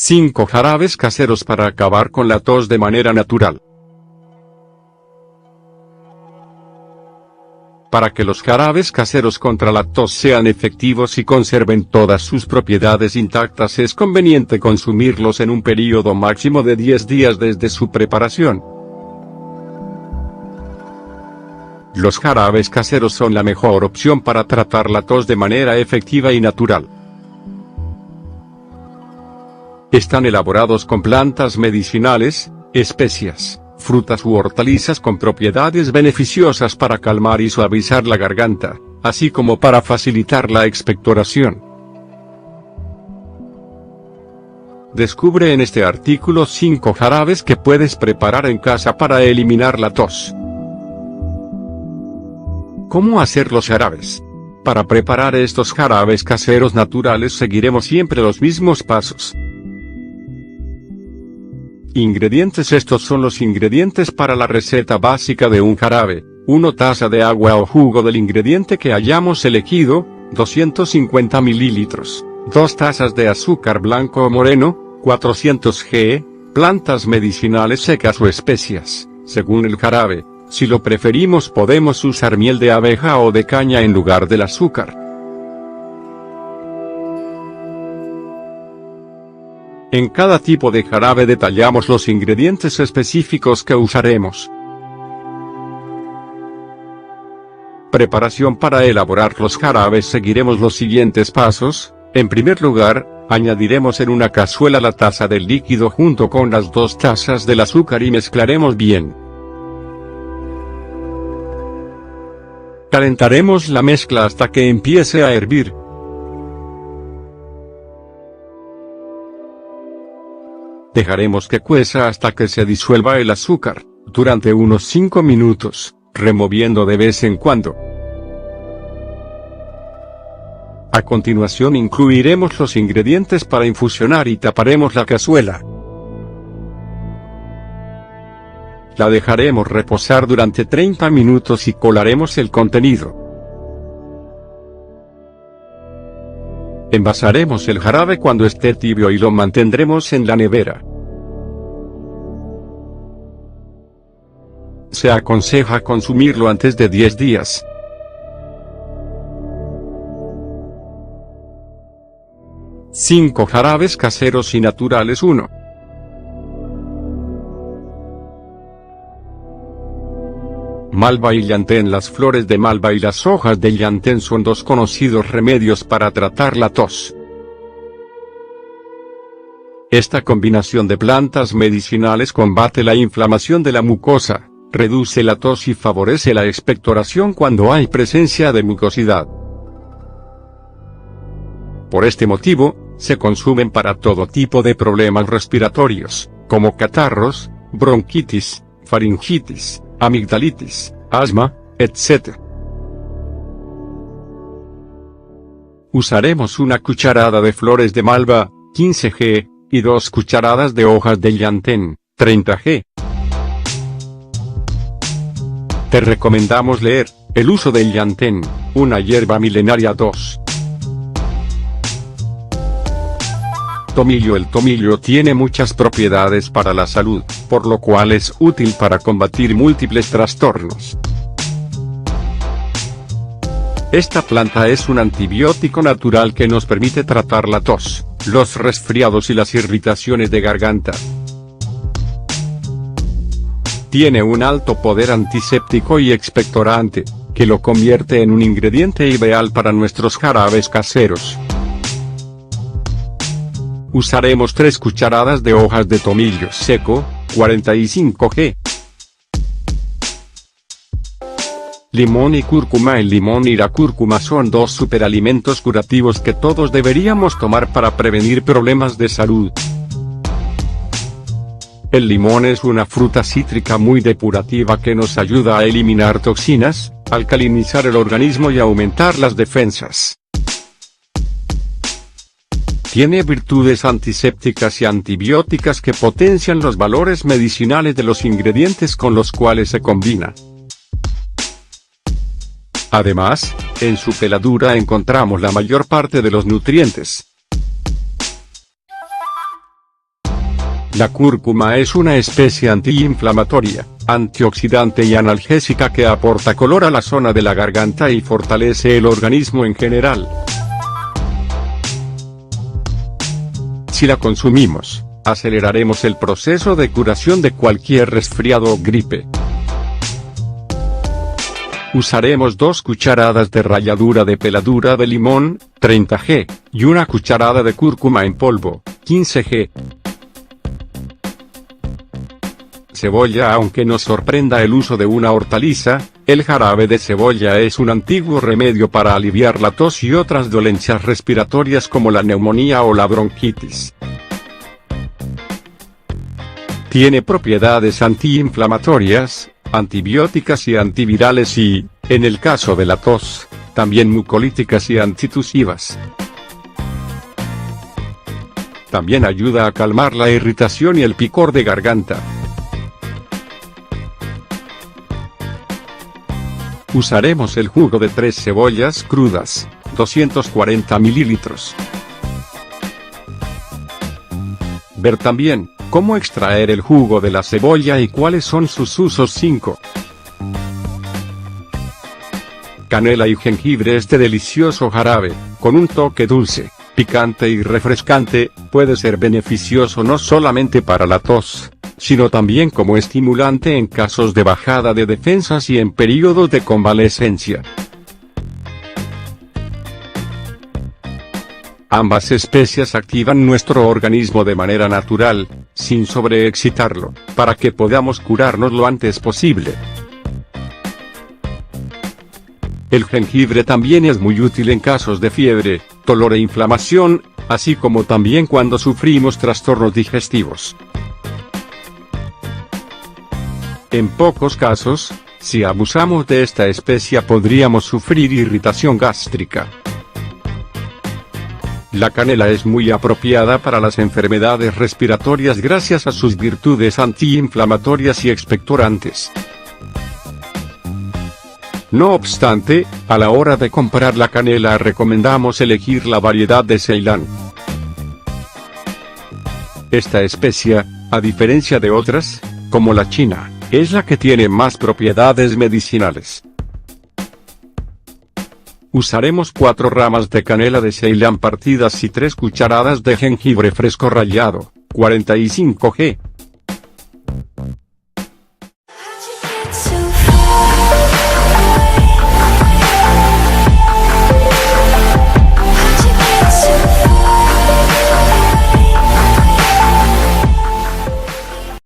5 jarabes caseros para acabar con la tos de manera natural. Para que los jarabes caseros contra la tos sean efectivos y conserven todas sus propiedades intactas, es conveniente consumirlos en un período máximo de 10 días desde su preparación. Los jarabes caseros son la mejor opción para tratar la tos de manera efectiva y natural. Están elaborados con plantas medicinales, especias, frutas u hortalizas con propiedades beneficiosas para calmar y suavizar la garganta, así como para facilitar la expectoración. Descubre en este artículo 5 jarabes que puedes preparar en casa para eliminar la tos. ¿Cómo hacer los jarabes? Para preparar estos jarabes caseros naturales seguiremos siempre los mismos pasos. Ingredientes: estos son los ingredientes para la receta básica de un jarabe: 1 taza de agua o jugo del ingrediente que hayamos elegido, 250 mililitros, 2 tazas de azúcar blanco o moreno, 400 g, plantas medicinales secas o especias, según el jarabe. Si lo preferimos podemos usar miel de abeja o de caña en lugar del azúcar. En cada tipo de jarabe detallamos los ingredientes específicos que usaremos. Preparación: para elaborar los jarabes seguiremos los siguientes pasos. En primer lugar, añadiremos en una cazuela la taza del líquido junto con las 2 tazas del azúcar y mezclaremos bien. Calentaremos la mezcla hasta que empiece a hervir. Dejaremos que cueza hasta que se disuelva el azúcar, durante unos 5 minutos, removiendo de vez en cuando. A continuación incluiremos los ingredientes para infusionar y taparemos la cazuela. La dejaremos reposar durante 30 minutos y colaremos el contenido. Envasaremos el jarabe cuando esté tibio y lo mantendremos en la nevera. Se aconseja consumirlo antes de 10 días. Cinco jarabes caseros y naturales. 1. Malva y llantén. Las flores de malva y las hojas de llantén son 2 conocidos remedios para tratar la tos. Esta combinación de plantas medicinales combate la inflamación de la mucosa, reduce la tos y favorece la expectoración cuando hay presencia de mucosidad. Por este motivo, se consumen para todo tipo de problemas respiratorios, como catarros, bronquitis, faringitis, amigdalitis, asma, etc. Usaremos una cucharada de flores de malva, 15 g, y 2 cucharadas de hojas de llantén, 30 g. Te recomendamos leer El uso del llantén, una hierba milenaria. 2. Tomillo. El tomillo tiene muchas propiedades para la salud, por lo cual es útil para combatir múltiples trastornos. Esta planta es un antibiótico natural que nos permite tratar la tos, los resfriados y las irritaciones de garganta. Tiene un alto poder antiséptico y expectorante, que lo convierte en un ingrediente ideal para nuestros jarabes caseros. Usaremos 3 cucharadas de hojas de tomillo seco, 45 g. Limón y cúrcuma. El limón y la cúrcuma son 2 superalimentos curativos que todos deberíamos tomar para prevenir problemas de salud. El limón es una fruta cítrica muy depurativa que nos ayuda a eliminar toxinas, alcalinizar el organismo y aumentar las defensas. Tiene virtudes antisépticas y antibióticas que potencian los valores medicinales de los ingredientes con los cuales se combina. Además, en su peladura encontramos la mayor parte de los nutrientes. La cúrcuma es una especie antiinflamatoria, antioxidante y analgésica que aporta color a la zona de la garganta y fortalece el organismo en general. Si la consumimos, aceleraremos el proceso de curación de cualquier resfriado o gripe. Usaremos 2 cucharadas de ralladura de peladura de limón, 30 g, y 1 cucharada de cúrcuma en polvo, 15 g. Cebolla. Aunque nos sorprenda el uso de una hortaliza, el jarabe de cebolla es un antiguo remedio para aliviar la tos y otras dolencias respiratorias como la neumonía o la bronquitis. Tiene propiedades antiinflamatorias, antibióticas y antivirales y, en el caso de la tos, también mucolíticas y antitusivas. También ayuda a calmar la irritación y el picor de garganta. Usaremos el jugo de 3 cebollas crudas, 240 ml. Ver también cómo extraer el jugo de la cebolla y cuáles son sus usos. 5. Canela y jengibre. Este delicioso jarabe, con un toque dulce, picante y refrescante, puede ser beneficioso no solamente para la tos, sino también como estimulante en casos de bajada de defensas y en periodos de convalecencia. Ambas especias activan nuestro organismo de manera natural, sin sobreexcitarlo, para que podamos curarnos lo antes posible. El jengibre también es muy útil en casos de fiebre, dolor e inflamación, así como también cuando sufrimos trastornos digestivos. En pocos casos, si abusamos de esta especia podríamos sufrir irritación gástrica. La canela es muy apropiada para las enfermedades respiratorias gracias a sus virtudes antiinflamatorias y expectorantes. No obstante, a la hora de comprar la canela recomendamos elegir la variedad de Ceilán. Esta especia, a diferencia de otras, como la china, es la que tiene más propiedades medicinales. Usaremos 4 ramas de canela de Ceilán partidas y 3 cucharadas de jengibre fresco rallado, 45 g.